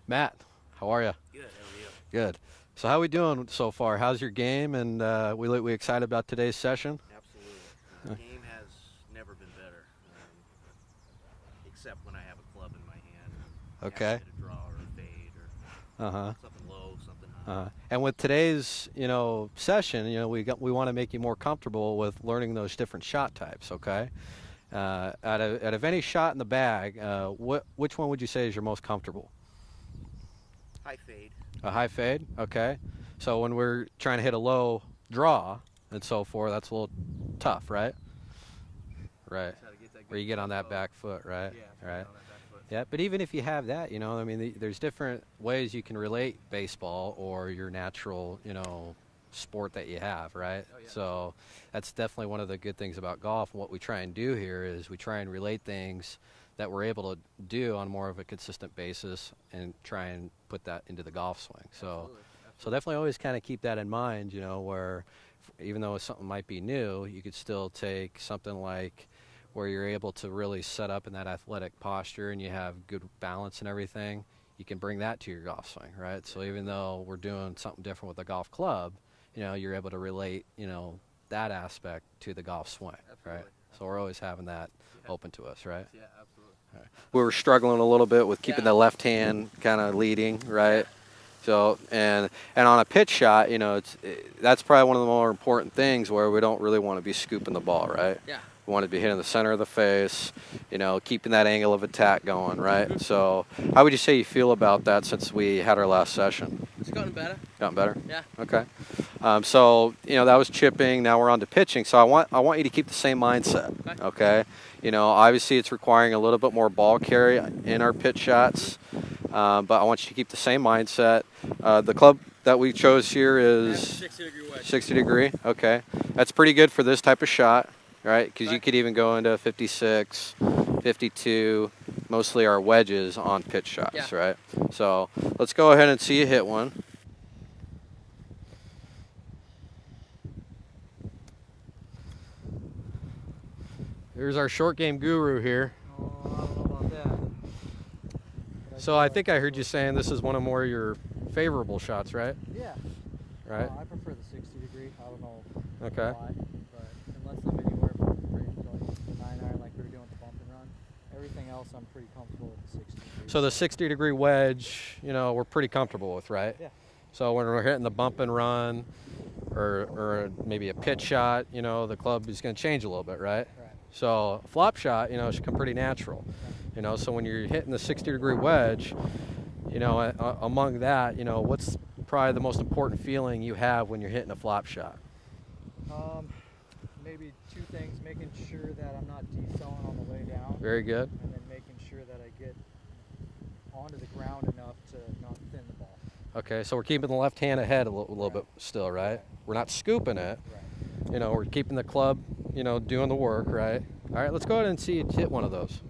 Matt, how are you? Good, how are you? Good. So how we doing so far? How's your game? And we excited about today's session? Absolutely. Game has never been better, except when I have a club in my hand and have to Okay. hit a draw or a fade or Uh-huh. something low, something high. Uh-huh. And with today's, session, we want to make you more comfortable with learning those different shot types, okay? Out of any shot in the bag, which one would you say is your most comfortable? High fade. A high fade? Okay. So when we're trying to hit a low draw and so forth, that's a little tough, right? Right. Just how to get that Where you good get on that tempo. back foot, right? Yeah, Right. on that back foot. Yeah, but even if you have that, I mean, there's different ways you can relate baseball or your natural, sport that you have, right? Oh, yeah. So that's definitely one of the good things about golf. And what we try and do here is we try and relate things that we're able to do on more of a consistent basis and try and put that into the golf swing. So, Absolutely. so definitely always kind of keep that in mind, where even though something might be new, you could still take something like where you're able to really set up in that athletic posture and you have good balance and everything, you can bring that to your golf swing, right? So even though we're doing something different with a golf club, you're able to relate, that aspect to the golf swing, Absolutely. right? So we're always having that open to us, right? Yeah, absolutely. Right. We were struggling a little bit with keeping Yeah. the left hand kind of leading, right? So and on a pitch shot, that's probably one of the more important things where we don't really want to be scooping the ball, right? Yeah. We want to be hitting the center of the face, keeping that angle of attack going, right? So how would you say you feel about that since we had our last session? It's gotten better. Gotten better? Yeah. Okay. So that was chipping. Now we're on to pitching. So I want you to keep the same mindset. Okay. Obviously it's requiring a little bit more ball carry in our pitch shots, but I want you to keep the same mindset. The club that we chose here is 60-degree wedge. 60 degree. Okay. That's pretty good for this type of shot, right? Because you Okay. could even go into 56, 52. Mostly our wedges on pitch shots, Yeah. right? So let's go ahead and see you hit one. Here's our short game guru here. Oh, I don't know about that. So I think I heard you saying this is one of more your favorable shots, right? Yeah. Right. I prefer the 60 degree. I don't know Okay. why, but unless I'm anywhere from the 9 iron like we were doing with the bump and run, everything else I'm pretty comfortable with the 60 degree. So the 60-degree wedge, we're pretty comfortable with, right? Yeah. So when we're hitting the bump and run, or maybe a pitch shot, the club is going to change a little bit, right? Right. So a flop shot, should come pretty natural. So when you're hitting the 60-degree wedge, among that, what's probably the most important feeling you have when you're hitting a flop shot? Maybe two things: making sure that I'm not decelling on the way down, Very good. and then making sure that I get onto the ground enough to not thin the ball. Okay, so we're keeping the left hand ahead a little bit still, right? We're not scooping it. Right. We're keeping the club, doing the work, right? All right, let's go ahead and see you hit one of those.